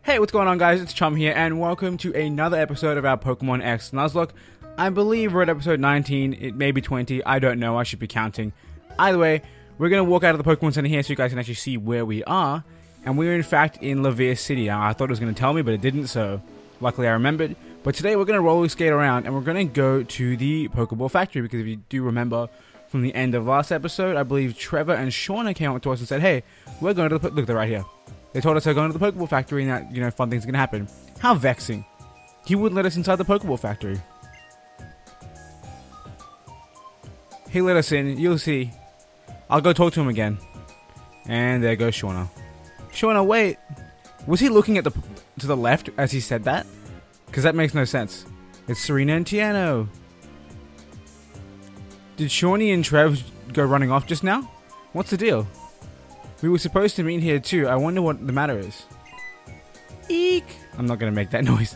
Hey, what's going on, guys? It's Chum here, and welcome to another episode of our Pokemon X Nuzlocke. I believe we're at episode 19, it may be 20, I don't know, I should be counting. Either way, we're going to walk out of the Pokemon Center here so you guys can actually see where we are. And we're in fact in Lavier City. Now, I thought it was going to tell me, but it didn't, so luckily I remembered. But today we're going to roller skate around, and we're going to go to the Pokeball Factory, because if you do remember from the end of last episode, I believe Trevor and Shauna came up to us and said, hey, we're going to the... Look, they're right here. They told us they're going to the Pokeball Factory and that, you know, fun things are going to happen. How vexing. He wouldn't let us inside the Pokeball Factory. He let us in. You'll see. I'll go talk to him again. And there goes Shauna. Shauna, wait. Was he looking at to the left as he said that? Because that makes no sense. It's Serena and Tiano. Did Shawnee and Trev go running off just now? What's the deal? We were supposed to meet here too. I wonder what the matter is. Eek! I'm not going to make that noise.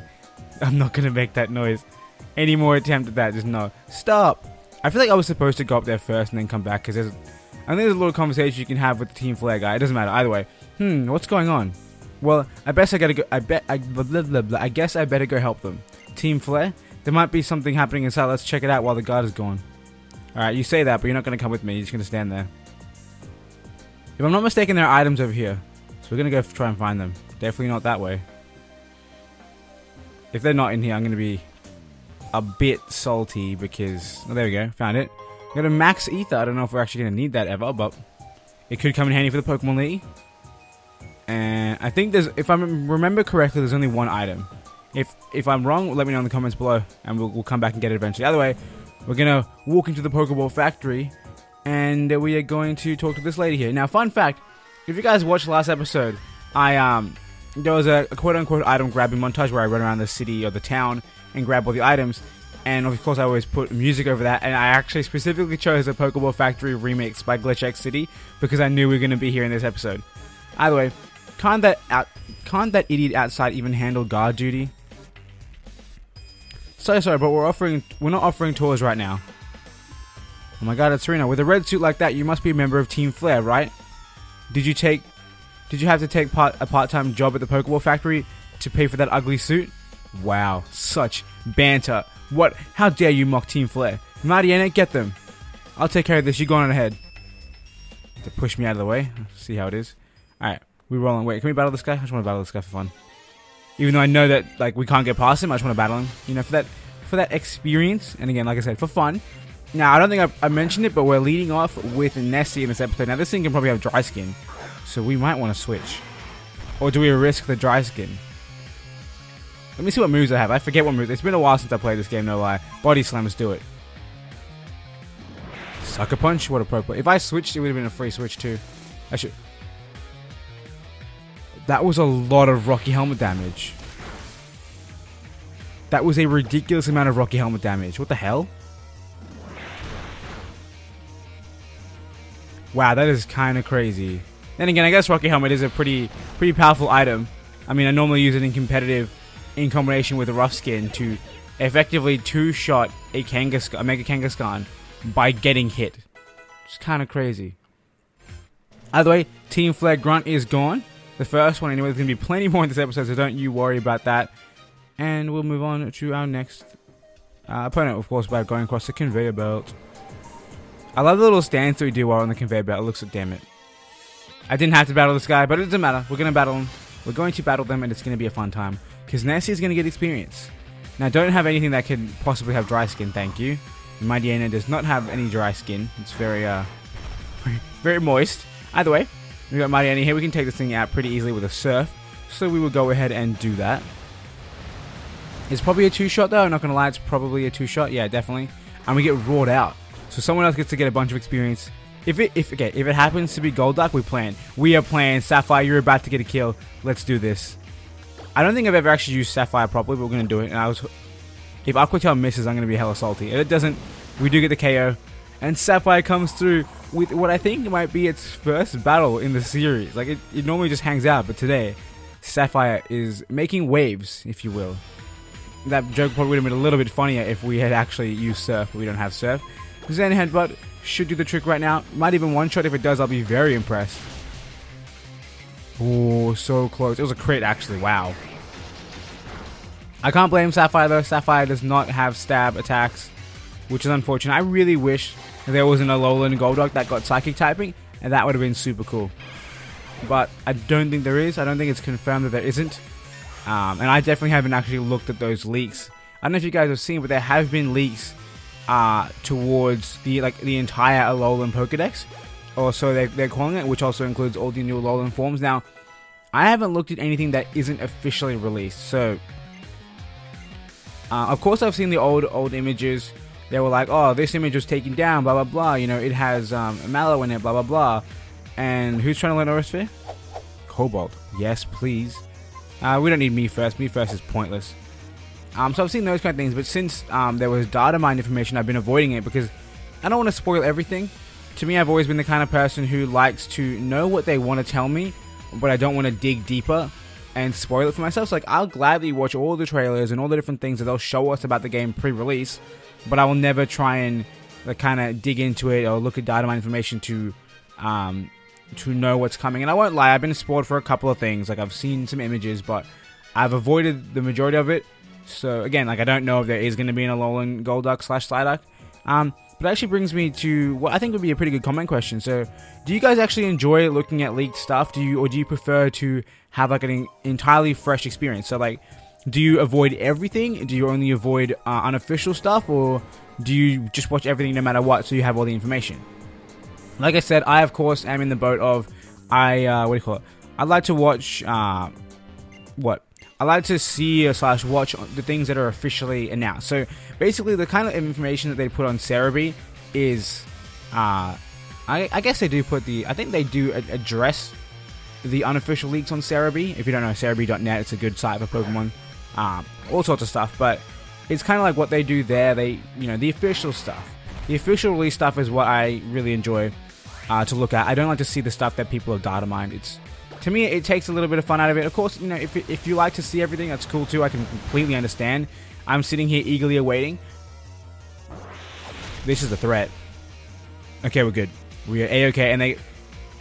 I'm not going to make that noise. Any more attempt at that, just no. Stop! I feel like I was supposed to go up there first and then come back, because I think there's a little conversation you can have with the Team Flare guy. It doesn't matter, either way. What's going on? Well, I guess I better go help them. Team Flare? There might be something happening inside. Let's check it out while the guard is gone. Alright, you say that, but you're not going to come with me. You're just going to stand there. If I'm not mistaken, there are items over here. So we're going to go try and find them. Definitely not that way. If they're not in here, I'm going to be a bit salty because... Oh, there we go. Found it. Got a max ether. I don't know if we're actually going to need that ever, but it could come in handy for the Pokemon League. And I think there's... If I remember correctly, there's only one item. If I'm wrong, let me know in the comments below, and we'll come back and get it eventually. Either way, we're going to walk into the Pokeball Factory, and we are going to talk to this lady here. Now, fun fact, if you guys watched the last episode, there was a quote-unquote item grabbing montage where I run around the city or the town and grab all the items. And, of course, I always put music over that. And I actually specifically chose a Pokeball Factory remix by Glitch X City because I knew we were going to be here in this episode. Either way, can't that idiot outside even handle guard duty? So sorry, but we're not offering tours right now. Oh my god, it's Serena. With a red suit like that, you must be a member of Team Flare, right? Did you have to take a part-time job at the Pokeball Factory to pay for that ugly suit? Wow, such banter. What? How dare you mock Team Flare? Mariana, get them. I'll take care of this. You go on ahead. To push me out of the way. See how it is. Alright, we rolling. Wait, can we battle this guy? I just want to battle this guy for fun. Even though I know that like we can't get past him, I just want to battle him. You know, for that experience. And again, like I said, for fun. Now, I don't think I mentioned it, but we're leading off with Nessie in this episode. Now, this thing can probably have dry skin, so we might want to switch. Or do we risk the dry skin? Let me see what moves I have. I forget what moves. It's been a while since I played this game, no lie. Body Slam, let's do it. Sucker Punch, what appropriate. If I switched, it would have been a free switch too. I should... That was a lot of Rocky Helmet damage. That was a ridiculous amount of Rocky Helmet damage. What the hell? Wow, that is kind of crazy. Then again, I guess Rocky Helmet is a pretty powerful item. I mean, I normally use it in competitive in combination with a Rough Skin to effectively two-shot a Mega Kangaskhan by getting hit. It's kind of crazy. Either way, Team Flare Grunt is gone. The first one, anyway. There's going to be plenty more in this episode, so don't you worry about that. And we'll move on to our next opponent, of course, by going across the conveyor belt. I love the little stance that we do while on the conveyor belt. It looks like, damn it. I didn't have to battle this guy, but it doesn't matter. We're going to battle him. We're going to battle them, and it's going to be a fun time. Because Nessie is going to get experience. Now, don't have anything that could possibly have dry skin, thank you. My Diana does not have any dry skin. It's very, very moist. Either way, we got Mariana here. We can take this thing out pretty easily with a Surf. So we will go ahead and do that. It's probably a two-shot, though. I'm not going to lie. It's probably a two-shot. Yeah, definitely. And we get roared out. So someone else gets to get a bunch of experience. If it happens to be Golduck, we are playing Sapphire. You're about to get a kill. Let's do this. I don't think I've ever actually used Sapphire properly, but we're going to do it. And if Aqua Tail misses, I'm going to be hella salty. If it doesn't, we do get the KO. And Sapphire comes through with what I think might be its first battle in the series. Like, it normally just hangs out, but today, Sapphire is making waves, if you will. That joke probably would have been a little bit funnier if we had actually used Surf, but we don't have Surf. Zen Headbutt should do the trick right now. Might even one-shot. If it does, I'll be very impressed. Oh, so close. It was a crit, actually. Wow. I can't blame Sapphire, though. Sapphire does not have stab attacks, which is unfortunate. I really wish there was an Alolan Golduck that got Psychic typing, and that would have been super cool. But I don't think there is. I don't think it's confirmed that there isn't. And I definitely haven't actually looked at those leaks. I don't know if you guys have seen, but there have been leaks towards the entire Alolan Pokedex, or so they're calling it, which also includes all the new Alolan forms. Now, I haven't looked at anything that isn't officially released, so of course I've seen the old images. They were like, oh, this image was taken down, blah blah blah. You know, it has Mallow in it, blah blah blah. And who's trying to learn Aerosphere? Cobalt. Yes, please. We don't need me first. Me first is pointless. So I've seen those kind of things, but since there was data mine information, I've been avoiding it because I don't want to spoil everything. To me, I've always been the kind of person who likes to know what they want to tell me, but I don't want to dig deeper and spoil it for myself. So, like, I'll gladly watch all the trailers and all the different things that they'll show us about the game pre-release, but I will never try and kind of dig into it or look at data mine information to know what's coming. And I won't lie, I've been spoiled for a couple of things. Like, I've seen some images, but I've avoided the majority of it. So again, like, I don't know if there is going to be an Alolan Golduck / Psyduck. But it actually brings me to what I think would be a pretty good comment question. So, do you guys actually enjoy looking at leaked stuff? Do you prefer to have like an entirely fresh experience? So, like, do you avoid everything? Do you only avoid unofficial stuff, or do you just watch everything no matter what, so you have all the information? Like I said, I of course am in the boat of what do you call it? I like to watch I like to see / watch the things that are officially announced. So basically, the kind of information that they put on Cerebi is, I guess they do put I think they do address the unofficial leaks on Cerebi. If you don't know, Cerebi.net, it's a good site for Pokemon, all sorts of stuff. But it's kind of like what they do there. The official stuff. The official release stuff is what I really enjoy to look at. I don't like to see the stuff that people have data mined. To me, it takes a little bit of fun out of it. Of course, if you like to see everything, that's cool too. I can completely understand. I'm sitting here eagerly awaiting. This is a threat. Okay, we're good. We are A-okay, and they...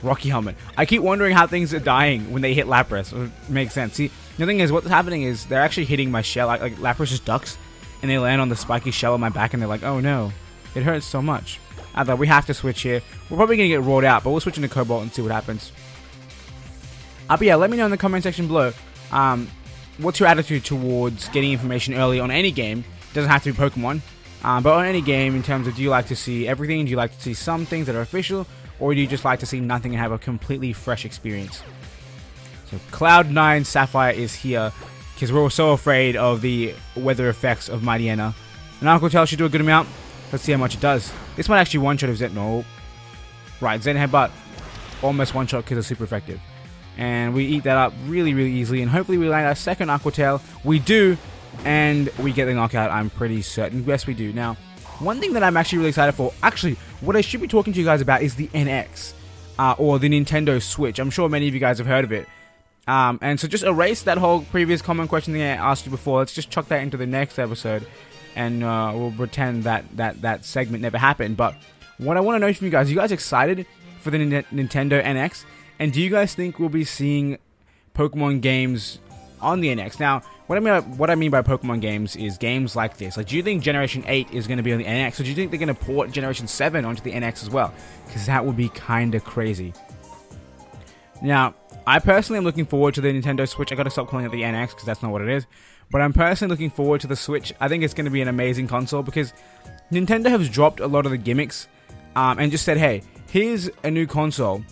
Rocky Helmet. I keep wondering how things are dying when they hit Lapras. It makes sense. See, the thing is, what's happening is they're actually hitting my shell. Like Lapras just ducks, and they land on the spiky shell on my back, and they're like, oh no, it hurts so much. I thought we have to switch here. We're probably going to get rolled out, but we'll switch into Cobalt and see what happens. But yeah, let me know in the comment section below, what's your attitude towards getting information early on any game? It doesn't have to be Pokemon, but on any game, in terms of, do you like to see everything? Do you like to see some things that are official? Or do you just like to see nothing and have a completely fresh experience? So Cloud9 Sapphire is here, because we're so afraid of the weather effects of Mightyena. And Uncle Tail should do a good amount. Let's see how much it does. This might actually one-shot of Zen. No. Right, Zen Headbutt. Almost one-shot because it's super effective. And we eat that up really, really easily. And hopefully we land our second Aqua Tail. We do. And we get the knockout, I'm pretty certain. Yes, we do. Now, one thing that I'm actually really excited for, actually, what I should be talking to you guys about is the NX. Or the Nintendo Switch. I'm sure many of you guys have heard of it. And so just erase that whole previous comment question that I asked you before. Let's just chuck that into the next episode. And we'll pretend that segment never happened. But what I want to know from you guys, are you guys excited for the Nintendo NX? And do you guys think we'll be seeing Pokemon games on the NX? Now, what I mean by Pokemon games is games like this. Like, do you think Generation 8 is going to be on the NX? Or do you think they're going to port Generation 7 onto the NX as well? Because that would be kind of crazy. Now, I personally am looking forward to the Nintendo Switch. I got to stop calling it the NX because that's not what it is. But I'm personally looking forward to the Switch. I think it's going to be an amazing console because Nintendo has dropped a lot of the gimmicks and just said, hey, here's a new console.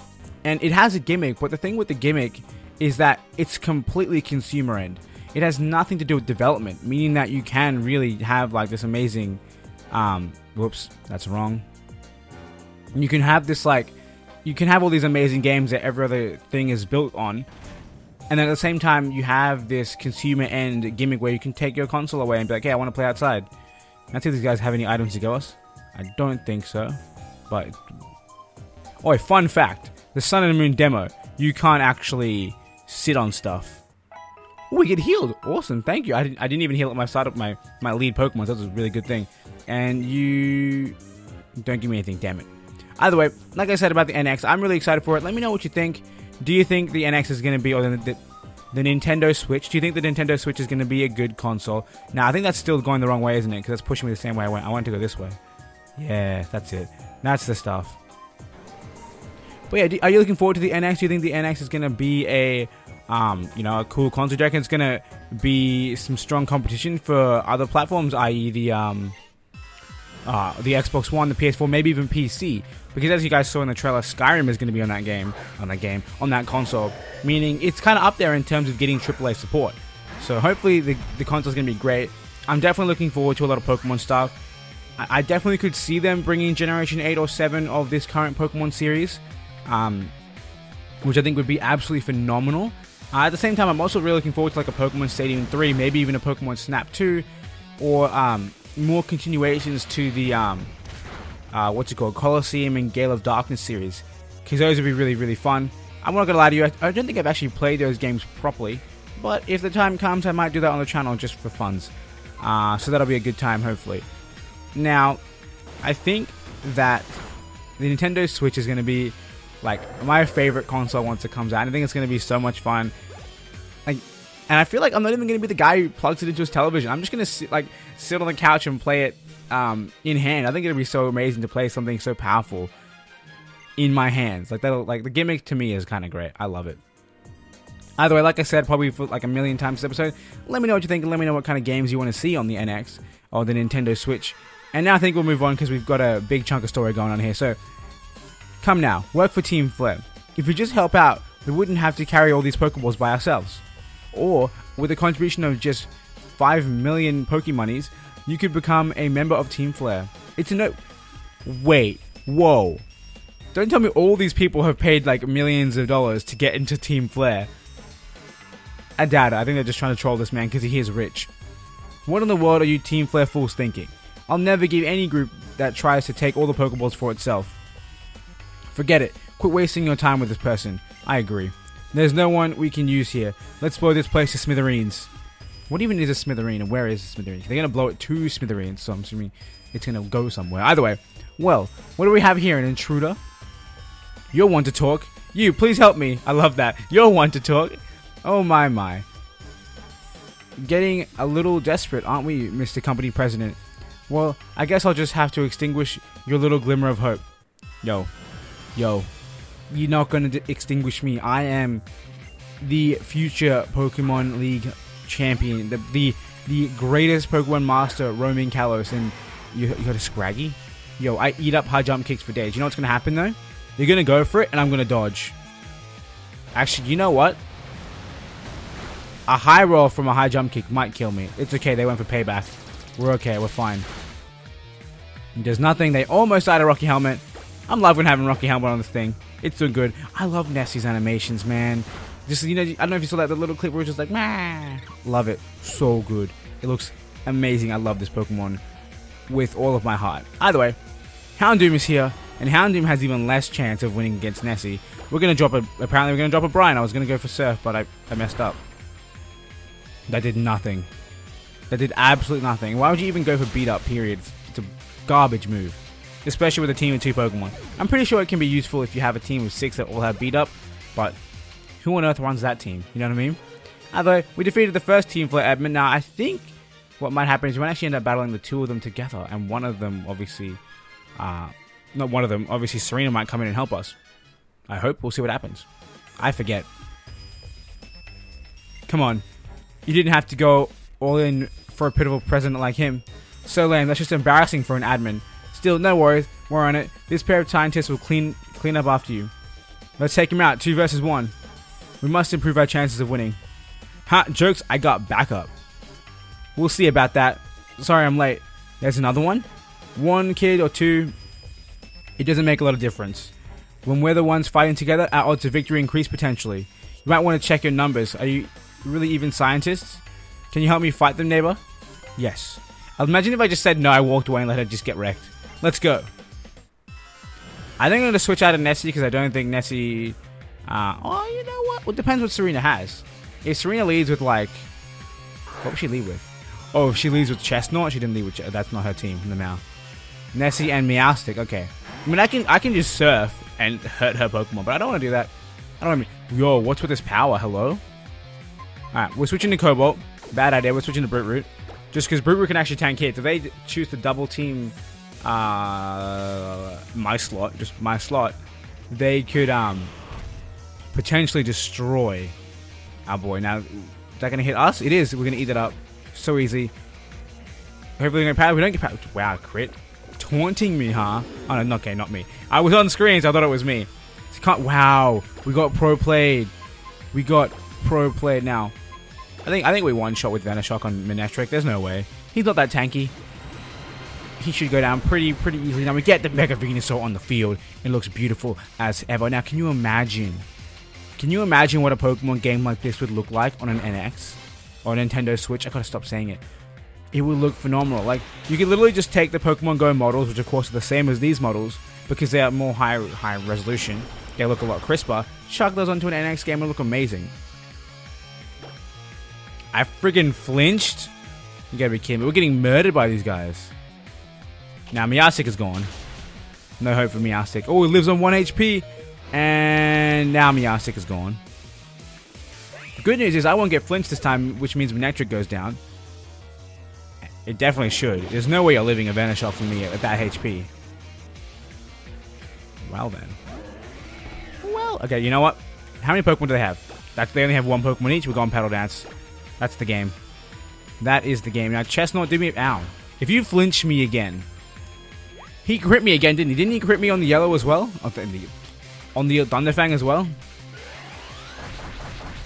And it has a gimmick, but the thing with the gimmick is that it's completely consumer end. It has nothing to do with development, meaning that you can really have like this amazing, whoops, that's wrong. You can have this you can have all these amazing games that every other thing is built on. And then at the same time, you have this consumer end gimmick where you can take your console away and be like, hey, I want to play outside. Let's see if these guys have any items to give us. I don't think so, but... Oh, fun fact. The Sun and Moon demo, you can't actually sit on stuff. Oh, we get healed. Awesome, thank you. I didn't even heal up my startup, my lead Pokemon, so that's a really good thing. And you... Don't give me anything, damn it. Either way, like I said about the NX, I'm really excited for it. Let me know what you think. Do you think the NX is going to be, or the Nintendo Switch, do you think the Nintendo Switch is going to be a good console? Now, I think that's still going the wrong way, isn't it? Because that's pushing me the same way I went. I want to go this way. Yeah, that's it. That's the stuff. But yeah, are you looking forward to the NX? Do you think the NX is going to be a, a cool console? Do you reckon it's going to be some strong competition for other platforms, i.e. the Xbox One, the PS4, maybe even PC? Because as you guys saw in the trailer, Skyrim is going to be on that console, meaning it's kind of up there in terms of getting AAA support. So hopefully the console is going to be great. I'm definitely looking forward to a lot of Pokemon stuff. I definitely could see them bringing Generation 8 or 7 of this current Pokemon series, which I think would be absolutely phenomenal. At the same time, I'm also really looking forward to like a Pokemon Stadium 3, maybe even a Pokemon Snap 2, or more continuations to the Colosseum and Gale of Darkness series, because those would be really, really fun. I'm not gonna lie to you, I don't think I've actually played those games properly, but if the time comes, I might do that on the channel just for funs. So that'll be a good time, hopefully. Now, I think that the Nintendo Switch is gonna be like my favorite console once it comes out. I think it's gonna be so much fun. And I feel like I'm not even gonna be the guy who plugs it into his television. I'm just gonna sit on the couch and play it in hand. I think it'll be so amazing to play something so powerful in my hands. Like the gimmick to me is kind of great. I love it. Either way, like I said, probably for like a million times this episode, let me know what you think and let me know what kind of games you want to see on the NX or the Nintendo Switch. And now I think we'll move on because we've got a big chunk of story going on here. So, come now, work for Team Flare. If we just help out, we wouldn't have to carry all these Pokeballs by ourselves. Or, with a contribution of just 5 million Pokemonies, you could become a member of Team Flare. It's a no... Wait, whoa. Don't tell me all these people have paid like millions of dollars to get into Team Flare. I doubt it. I think they're just trying to troll this man because he is rich. What in the world are you Team Flare fools thinking? I'll never give any group that tries to take all the Pokeballs for itself. Forget it. Quit wasting your time with this person. I agree. There's no one we can use here. Let's blow this place to smithereens. What even is a smithereen and where is a smithereen? They're going to blow it to smithereens, so I'm assuming it's going to go somewhere. Either way, well, what do we have here? An intruder? You're one to talk. You, please help me. I love that. You're one to talk. Oh my my. Getting a little desperate, aren't we, Mr. Company President? Well, I guess I'll just have to extinguish your little glimmer of hope. Yo. You're not going to extinguish me. I am the future Pokemon League champion. The greatest Pokemon master roaming Kalos. And you got a Scraggy? Yo, I eat up high jump kicks for days. You know what's going to happen though? You're going to go for it and I'm going to dodge. Actually, you know what? A high roll from a high jump kick might kill me. It's okay, they went for payback. We're okay, we're fine. There's nothing. They almost died a Rocky Helmet. I'm loving having Rocky Helmet on this thing. It's so good. I love Nessie's animations, man. Just, I don't know if you saw that the little clip where it's just like, meh. Love it. So good. It looks amazing. I love this Pokemon with all of my heart. Either way, Houndoom is here, and Houndoom has even less chance of winning against Nessie. Apparently we're going to drop a Brian. I was going to go for Surf, but I messed up. That did nothing. That did absolutely nothing. Why would you even go for beat up, period? It's a garbage move. Especially with a team of 2 Pokemon. I'm pretty sure it can be useful if you have a team of 6 that all have beat up, but who on earth runs that team? You know what I mean? Although, we defeated the first Team Flare admin. Now, I think what might happen is we might actually end up battling the 2 of them together, and one of them, obviously, not one of them, obviously Serena might come in and help us. I hope. We'll see what happens. I forget. Come on. You didn't have to go all in for a pitiful president like him. So lame. That's just embarrassing for an admin. Still, no worries. We're on it. This pair of scientists will clean up after you. Let's take him out. 2 versus 1. We must improve our chances of winning. Ha! Jokes. I got backup. We'll see about that. Sorry I'm late. There's another one? 1 kid or 2. It doesn't make a lot of difference. When we're the ones fighting together, our odds of victory increase potentially. You might want to check your numbers. Are you really even scientists? Can you help me fight them, neighbor? Yes. Imagine if I just said no, I walked away and let her just get wrecked. Let's go. I think I'm going to switch out of Nessie because I don't think Nessie... oh, you know what? Well, it depends what Serena has. If Serena leads with, like... What would she lead with? Oh, if she leads with Chestnut, she didn't lead with... That's not her team, the Meow. Nessie and Meowstic, okay. I mean, I can just surf and hurt her Pokemon, but I don't want to do that. I don't want to... Yo, what's with this power? Hello? Alright, we're switching to Cobalt. Bad idea. We're switching to Brute Root. Just because Brute Root can actually tank hits. If they choose to double team my slot, they could potentially destroy our boy. Now, is that going to hit us? It is. We're going to eat that up so easy. Hopefully we don't get power. Wow, crit. Taunting me, huh? Oh, no, okay, not me. I was on screen, so I thought it was me. Wow, we got pro played. We got pro played now. I think we one shot with Venoshock on Manectric. There's no way. He's not that tanky. He should go down pretty easily. Now we get the Mega Venusaur on the field. It looks beautiful as ever. Now, can you imagine? Can you imagine what a Pokemon game like this would look like on an NX or a Nintendo Switch? I gotta stop saying it. It would look phenomenal. Like, you could literally just take the Pokemon Go models, which of course are the same as these models, because they are more high resolution. They look a lot crisper. Chuck those onto an NX game and look amazing. I friggin' flinched. You gotta be kidding me. We're getting murdered by these guys. Now, Meowstic is gone. No hope for Meowstic. Oh, it lives on 1 HP. And now Meowstic is gone. The good news is I won't get flinched this time, which means Manectric goes down. It definitely should. There's no way you're living a Venoshock from me at that HP. Well, then. Well, okay, you know what? How many Pokemon do they have? They only have one Pokemon each. We're going Petal Dance. That's the game. That is the game. Now, Chestnut, do me... Ow. If you flinch me again... He crit me again, didn't he? Didn't he crit me on the yellow as well? On the Thunderfang as well?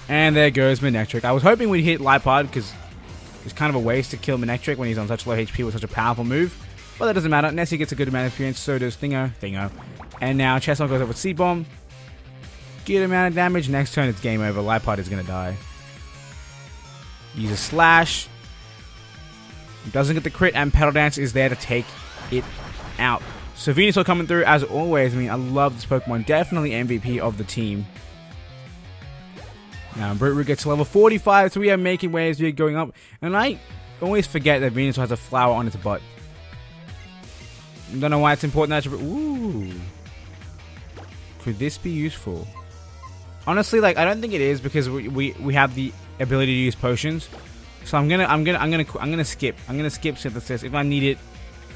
And there goes Manectric. I was hoping we'd hit Lipard, because it's kind of a waste to kill Manectric when he's on such low HP with such a powerful move. But that doesn't matter. Nessie gets a good amount of experience, so does Thingo. And now Chestnut goes up with Seed Bomb. Good amount of damage. Next turn, it's game over. Lipard is going to die. Use a Slash. Doesn't get the crit, and Petal Dance is there to take it out. So Venusaur coming through as always. I mean, I love this Pokemon. Definitely MVP of the team. Now, Brute Root gets to level 45, so we are making waves. We are going up. And I always forget that Venusaur has a flower on its butt. I don't know why it's important that. Ooh. Could this be useful? Honestly, like, I don't think it is, because we have the ability to use potions. So I'm gonna skip. I'm gonna skip Synthesis. If I need it,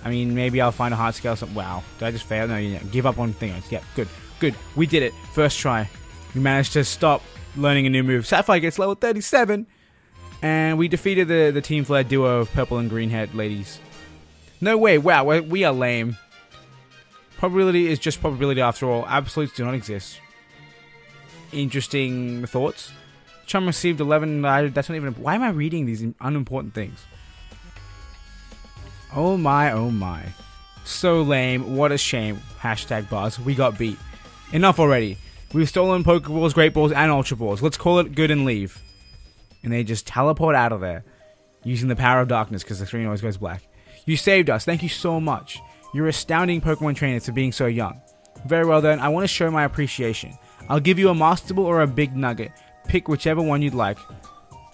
I mean, maybe I'll find a hard scale. Wow, did I just fail? No, you know, give up on things. Yeah, good. We did it. First try. We managed to stop learning a new move. Sapphire gets level 37, and we defeated the Team Flare duo of purple and green haired ladies. No way. Wow, we are lame. Probability is just probability after all. Absolutes do not exist. Interesting thoughts. Chum received 11. That's not even. Why am I reading these unimportant things? Oh my. So lame. What a shame. Hashtag buzz. We got beat. Enough already. We've stolen Pokeballs, Great Balls, and Ultra Balls. Let's call it good and leave. And they just teleport out of there. Using the power of darkness, because the screen always goes black. You saved us. Thank you so much. You're astounding Pokemon trainers for being so young. Very well then. I want to show my appreciation. I'll give you a Master Ball or a Big Nugget. Pick whichever one you'd like.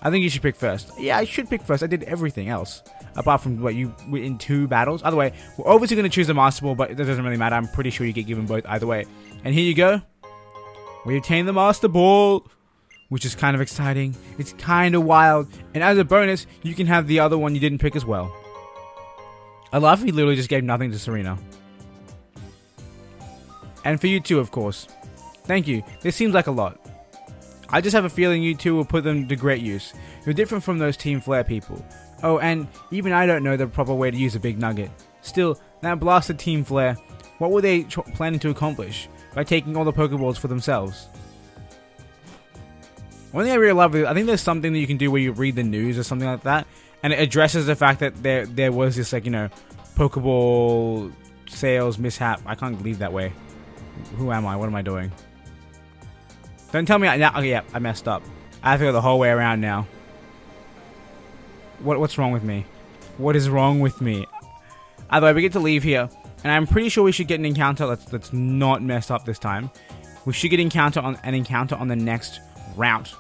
I think you should pick first. Yeah, I should pick first. I did everything else. Apart from what you were in 2 battles. Either way, we're obviously going to choose the Master Ball, but it doesn't really matter. I'm pretty sure you get given both either way. And here you go. We obtained the Master Ball, which is kind of exciting. It's kind of wild. And as a bonus, you can have the other one you didn't pick as well. I love he literally just gave nothing to Serena. And for you too, of course. Thank you. This seems like a lot. I just have a feeling you two will put them to great use. You're different from those Team Flare people. Oh, and even I don't know the proper way to use a Big Nugget. Still, that blasted Team Flare, what were they planning to accomplish by taking all the Pokeballs for themselves? One thing I really love is, I think there's something that you can do where you read the news or something like that, and it addresses the fact that there was this, like, you know, Pokeball sales mishap. I can't leave that way. Who am I? What am I doing? Don't tell me now. Oh, yeah, I messed up. I have to go the whole way around now. What's wrong with me? What is wrong with me? Either way, we get to leave here, and I'm pretty sure we should get an encounter that's not messed up this time. We should get an encounter on the next route.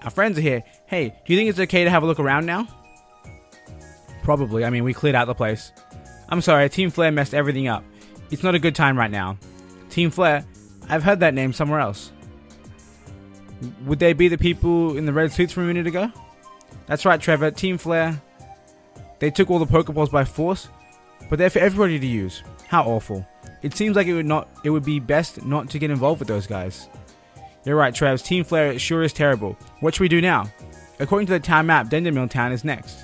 Our friends are here. Hey, do you think it's okay to have a look around now? Probably. I mean, we cleared out the place. I'm sorry, Team Flare messed everything up. It's not a good time right now. Team Flare, I've heard that name somewhere else. Would they be the people in the red suits from a minute ago? That's right, Trevor. Team Flare. They took all the Pokeballs by force, but they're for everybody to use. How awful. It seems like it would be best not to get involved with those guys. You're right, Travis. Team Flare sure is terrible. What should we do now? According to the town map, Dendermill Town is next.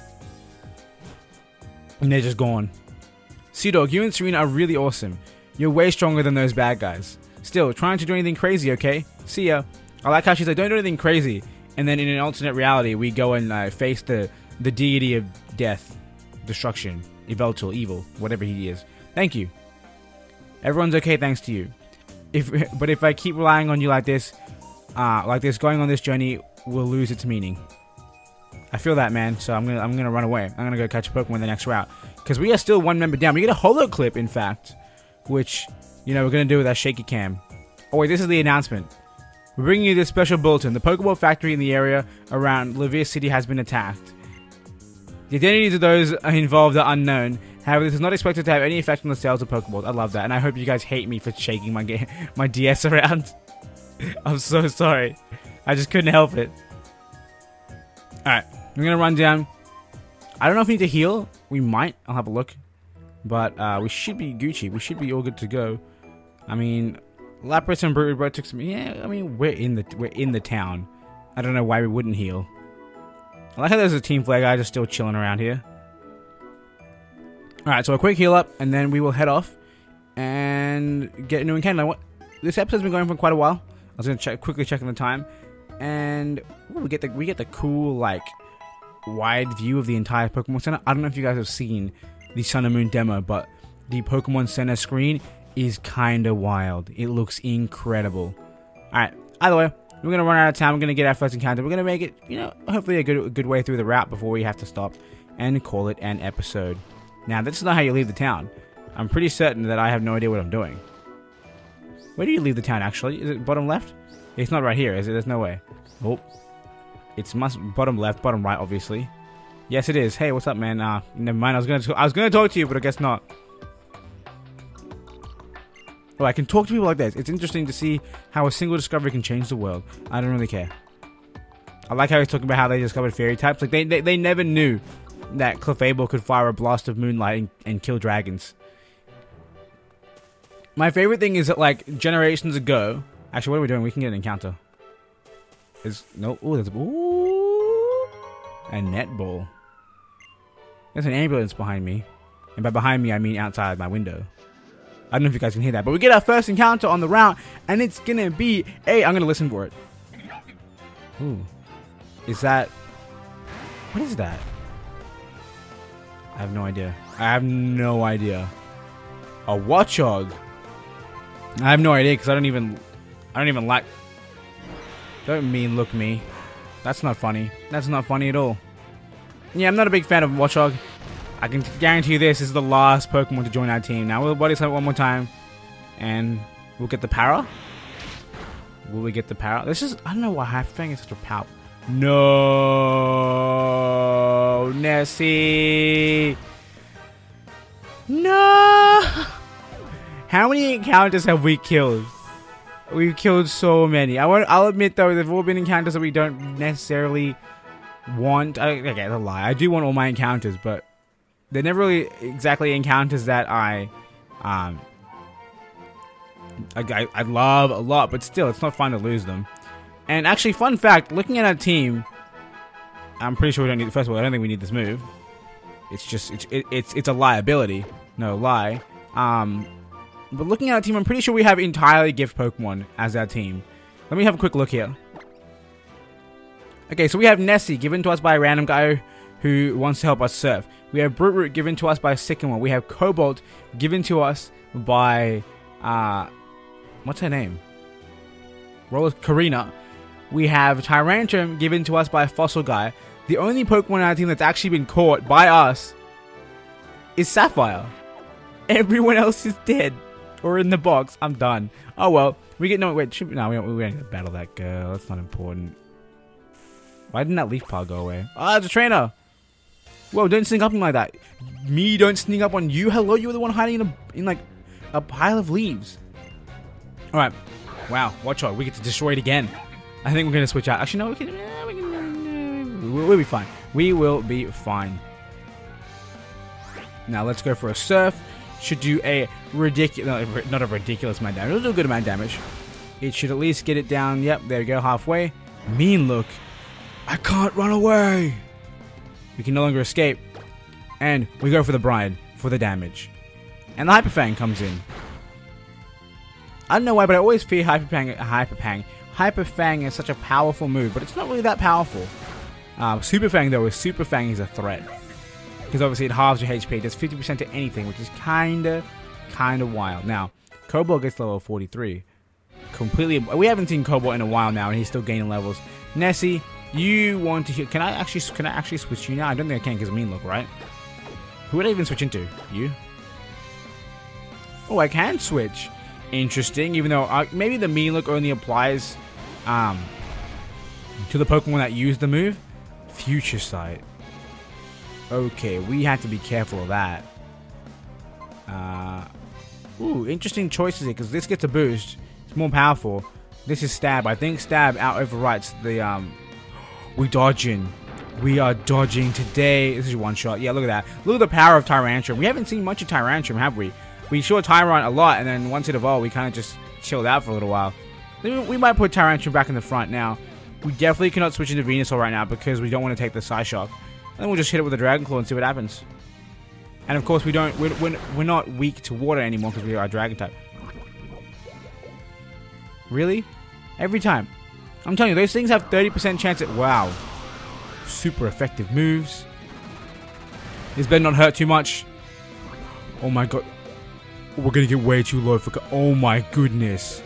And they're just gone. Sea-Dog, you and Serena are really awesome. You're way stronger than those bad guys. Still, trying to do anything crazy, okay? See ya. I like how she's like, don't do anything crazy. And then in an alternate reality, we go and face the deity of death, destruction, Yveltal, evil, whatever he is. Thank you. Everyone's okay thanks to you. But if I keep relying on you like this, going on this journey will lose its meaning. I feel that, man. So I'm gonna run away. I'm gonna go catch a Pokemon the next route because we are still one member down. We get a holo clip, in fact, which we're gonna do with our shaky cam. Oh wait, this is the announcement. We're bringing you this special bulletin. The Pokeball Factory in the area around Levere City has been attacked. The identities of those involved are unknown. However, this is not expected to have any effect on the sales of Pokeballs. I love that, and I hope you guys hate me for shaking my DS around. I'm so sorry. I just couldn't help it. Alright, we're gonna run down. I don't know if we need to heal. We might. I'll have a look. But we should be Gucci. We should be all good to go. I mean, Lapras and Brute both took some. Yeah, I mean, we're in the town. I don't know why we wouldn't heal. I like how there's a Team Flare guy just still chilling around here. Alright, so a quick heal up, and then we will head off and get a new encounter. This episode's been going for quite a while. I was gonna quickly checking the time, and ooh, we get the cool like wide view of the entire Pokemon Center. I don't know if you guys have seen the Sun and Moon demo, but the Pokemon Center screen is kinda wild. It looks incredible. Alright, either way, we're gonna run out of time. We're gonna get our first encounter. We're gonna make it, hopefully a good way through the route before we have to stop and call it an episode. Now, this is not how you leave the town. I'm pretty certain that I have no idea what I'm doing. Where do you leave the town, actually? Is it bottom left? It's not right here, is it? There's no way. Oh. It's bottom left, bottom right, obviously. Yes, it is. Hey, what's up, man? Never mind. I was gonna talk to you, but I guess not. Oh, I can talk to people like this. It's interesting to see how a single discovery can change the world. I don't really care. I like how he's talking about how they discovered fairy types. Like, they never knew that Clefable could fire a blast of moonlight and kill dragons. My favorite thing is that, like, generations ago... Actually, what are we doing? We can get an encounter. No... Ooh, there's... Ooh! A netball. There's an ambulance behind me. And by behind me, I mean outside my window. I don't know if you guys can hear that. But we get our first encounter on the route. And it's gonna be... Hey, I'm gonna listen for it. Ooh. Is that... What is that? I have no idea. I have no idea. A Watchog. I have no idea because I don't even like. Don't mean look me. That's not funny. That's not funny at all. Yeah, I'm not a big fan of Watchog. I can guarantee you this is the last Pokemon to join our team. Now we'll body slam one more time, and we'll get the para. Will we get the para? This is I don't know why Hyperfang is such a power. No, Nessie. No. How many encounters have we killed? We've killed so many. I'll admit though, they've all been encounters that we don't necessarily want. Okay, that's a lie. I do want all my encounters, but they're never really exactly encounters that I love a lot. But still, it's not fun to lose them. And actually, fun fact: looking at our team, I'm pretty sure we don't need. First of all, I don't think we need this move. It's just it's a liability. No lie. But looking at our team, I'm pretty sure we have entirely gift Pokemon as our team. Let me have a quick look here. Okay, so we have Nessie, given to us by a random guy who wants to help us surf. We have Brute Root, given to us by a Sycamore. We have Cobalt, given to us by... what's her name? Karina. We have Tyrantrum, given to us by a Fossil Guy. The only Pokemon on our team that's actually been caught by us is Sapphire. Everyone else is dead. Or in the box. I'm done. Oh well. We get no. Wait. No, we don't need to battle that girl. That's not important. Why didn't that leaf pile go away? Ah, it's a trainer. Whoa! Don't sneak up on me like that. Me don't sneak up on you. Hello, you were the one hiding in like a pile of leaves. All right. Wow, watch out. We get to destroy it again. I think we're going to switch out. Actually, no, we'll be fine. We will be fine. Now, let's go for a surf. Should do a ridiculous, not a ridiculous amount of damage. It'll do a good amount of damage. It should at least get it down. Yep, there we go, halfway. Mean look. I can't run away. We can no longer escape. And we go for the brine for the damage. And the Hyper Fang comes in. I don't know why, but I always fear Hyper Fang is such a powerful move, but it's not really that powerful. Super Fang, though, is Super Fang is a threat. Because obviously it halves your HP, does 50% to anything, which is kinda wild. Now, Cobalt gets level 43. We haven't seen Cobalt in a while now, and he's still gaining levels. Nessie, you want to heal? Can I actually switch you now? I don't think I can because Mean Look, right? Who would I even switch into? You? Oh, I can switch. Interesting. Even though maybe the Mean Look only applies to the Pokemon that use the move. Future Sight. Okay, we have to be careful of that. Ooh, interesting choices here because this gets a boost. It's more powerful. This is Stab. I think Stab out overwrites the we dodging. We are dodging today. This is one shot. Yeah, look at that. Look at the power of Tyrantrum. We haven't seen much of Tyrantrum, have we? We saw Tyrant a lot, and then once it evolved, we kind of just chilled out for a little while. We might put Tyrantrum back in the front now. We definitely cannot switch into Venusaur right now because we don't want to take the Psyshock. And then we'll just hit it with a Dragon Claw and see what happens. And of course, we're not weak to water anymore because we are a Dragon type. Really? Every time. I'm telling you, those things have 30% chance at... Wow. Super effective moves. This better not hurt too much. Oh my god. We're going to get way too low for... Oh my goodness.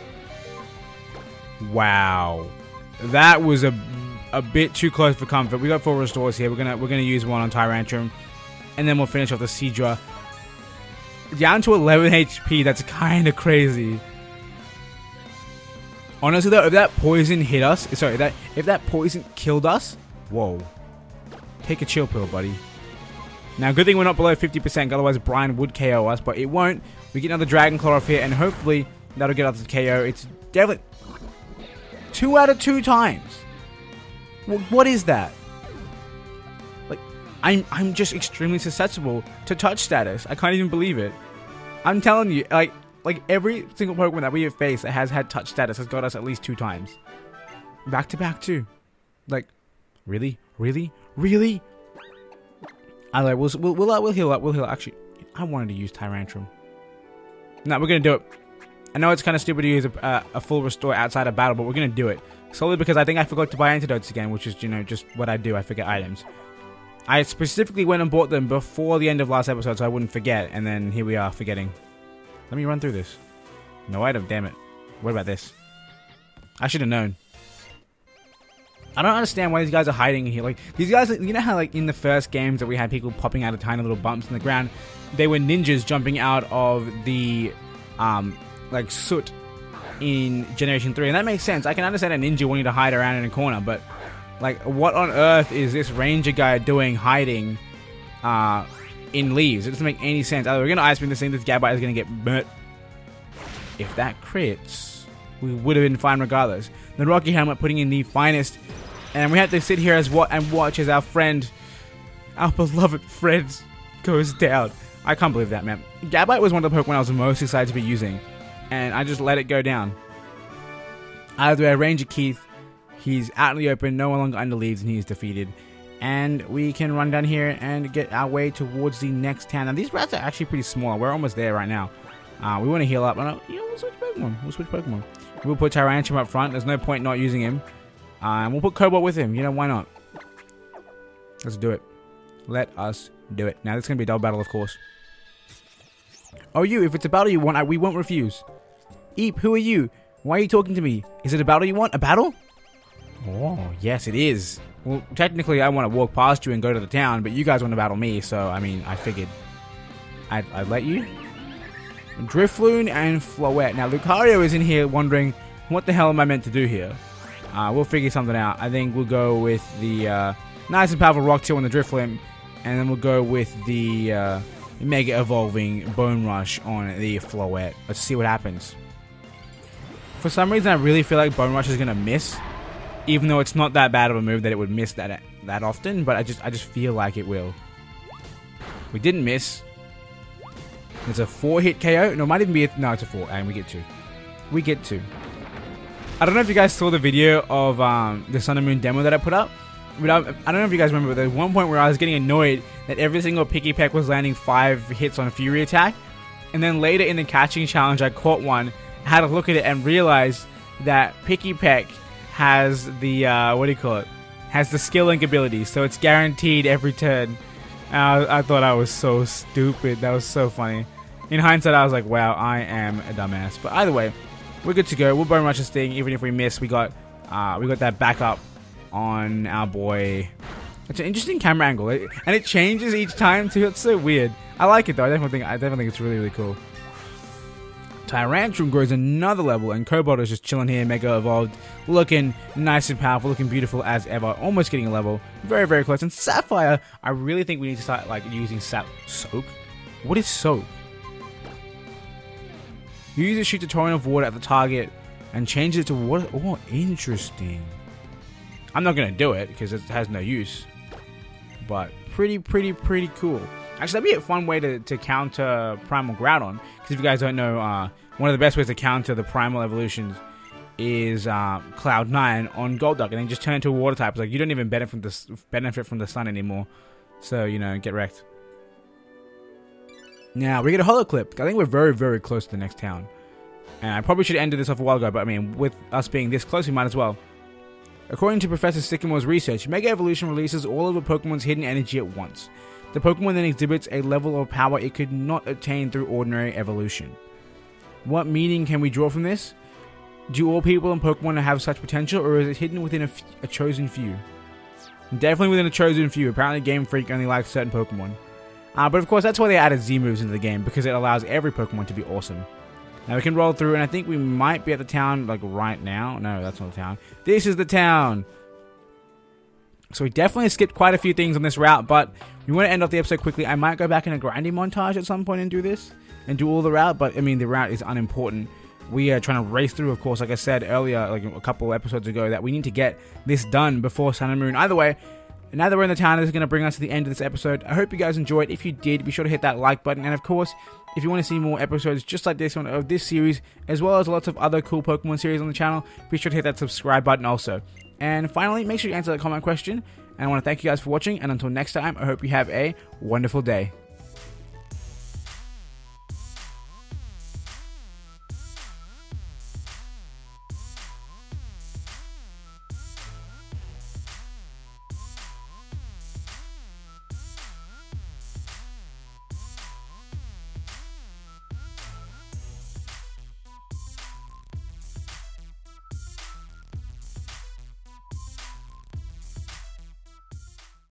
Wow. That was a bit too close for comfort. We got 4 restores here. We're gonna use one on Tyrantrum. And then we'll finish off the Seadra. Down to 11 HP. That's kind of crazy. Honestly though, if that poison hit us, sorry, if that poison killed us, whoa. Take a chill pill, buddy. Now, good thing we're not below 50%, otherwise Brian would KO us, but it won't. We get another Dragon Claw off here, and hopefully that'll get us to KO. It's definitely 2 out of 2 times. What is that? Like, I'm just extremely susceptible to touch status. I can't even believe it. I'm telling you, like every single Pokemon that we have faced that has had touch status has got us at least 2 times. Back to back too. Like, really? Really? Really? Alright, we'll heal up. We'll heal up. Actually, I wanted to use Tyrantrum. No, we're going to do it. I know it's kind of stupid to use a full restore outside of battle, but we're going to do it. Solely because I think I forgot to buy antidotes again, which is, you know, just what I do. I forget items. I specifically went and bought them before the end of last episode so I wouldn't forget, and then here we are forgetting. Let me run through this. No item, damn it. What about this? I should have known. I don't understand why these guys are hiding here. Like, these guys, you know how, like, in the first games that we had people popping out of tiny little bumps in the ground, they were ninjas jumping out of the, like, soot in Generation 3. And that makes sense. I can understand a ninja wanting to hide around in a corner, but, like, what on earth is this ranger guy doing hiding, in leaves? It doesn't make any sense. Either we're going to Ice Beam this thing, this Gabite is going to get burnt. If that crits, we would have been fine regardless. The Rocky Helmet putting in the finest, and we have to sit here and watch as our friend, our beloved friend, goes down. I can't believe that, man. Gabite was one of the Pokemon I was most excited to be using, and I just let it go down. Either way, Ranger Keith, he's out in the open, no longer under leaves, and he's defeated. And we can run down here and get our way towards the next town. Now, these rats are actually pretty small. We're almost there right now. We want to heal up. You know, we'll switch Pokemon. We'll switch Pokemon. We'll put Tyrantrum up front. There's no point not using him. And we'll put Cobalt with him. You know, why not? Let's do it. Let us do it. Now, this is going to be a double battle, of course. Oh, you. If it's a battle you want, we won't refuse. Eep, who are you? Why are you talking to me? Is it a battle you want? A battle? Oh, yes, it is. Well, technically, I want to walk past you and go to the town, but you guys want to battle me, so, I mean, I figured I'd let you. Drifloon and Floette. Now, Lucario is in here wondering, what the hell am I meant to do here? We'll figure something out. I think we'll go with the nice and powerful Rock Tail on the Drifloon, and then we'll go with the Mega Evolving Bone Rush on the Floette. Let's see what happens. for some reason I really feel like Bone Rush is gonna miss, even though it's not that bad of a move that it would miss that often. But I just feel like it will. We didn't miss. It's a 4-hit KO. No, it might even be no, it's a 4, and we get 2. We get 2. I don't know if you guys saw the video of the Sun and Moon demo that I put up. But I don't know if you guys remember, but there was one point where I was getting annoyed that every single Picky Peck was landing 5 hits on a Fury attack. And then later in the catching challenge, I caught one, had a look at it, and realized that Picky Peck has the, what do you call it? Has the skill link ability, so it's guaranteed every turn. I thought I was so stupid. That was so funny. In hindsight, I was like, wow, I am a dumbass. But either way, we're good to go. We'll Bone Rush this thing. Even if we miss, we got that backup on our boy. It's an interesting camera angle, and it changes each time too. It's so weird. I like it though. I definitely think it's really, really cool. Tyrantrum grows another level, and Cobalt is just chilling here, Mega Evolved, looking nice and powerful, looking beautiful as ever, almost getting a level, very, very close. And Sapphire, I really think we need to start like using Soak. What is Soak? Use a shoot a torrent of water at the target and change it to water. Oh, interesting. I'm not gonna do it because it has no use, but pretty cool. Actually, that'd be a fun way to counter Primal Groudon. Because if you guys don't know, one of the best ways to counter the Primal evolutions is Cloud9 on Golduck, and then just turn into a Water type. It's like you don't even benefit from the sun anymore. So, you know, get wrecked. Now, we get a Holo Clip. I think we're very, very close to the next town. And I probably should have ended this off a while ago, but I mean, with us being this close, we might as well. According to Professor Sycamore's research, Mega Evolution releases all of a Pokemon's hidden energy at once. The Pokemon then exhibits a level of power it could not obtain through ordinary evolution. What meaning can we draw from this? Do all people in Pokemon have such potential, or is it hidden within a chosen few? Definitely within a chosen few. Apparently Game Freak only likes certain Pokemon. But of course, that's why they added Z-moves into the game, because it allows every Pokemon to be awesome. Now we can roll through, and I think we might be at the town, like, right now. No, that's not the town. This is the town! So we definitely skipped quite a few things on this route, but we want to end off the episode quickly. I might go back in a grinding montage at some point and do this, and do all the route, but, I mean, the route is unimportant. We are trying to race through, of course, like I said earlier, like a couple episodes ago, that we need to get this done before Sun and Moon. Either way, now that we're in the town, this is going to bring us to the end of this episode. I hope you guys enjoyed. If you did, be sure to hit that like button. And of course, if you want to see more episodes just like this one of this series, as well as lots of other cool Pokemon series on the channel, be sure to hit that subscribe button also. And finally, make sure you answer that comment question. And I want to thank you guys for watching. And until next time, I hope you have a wonderful day.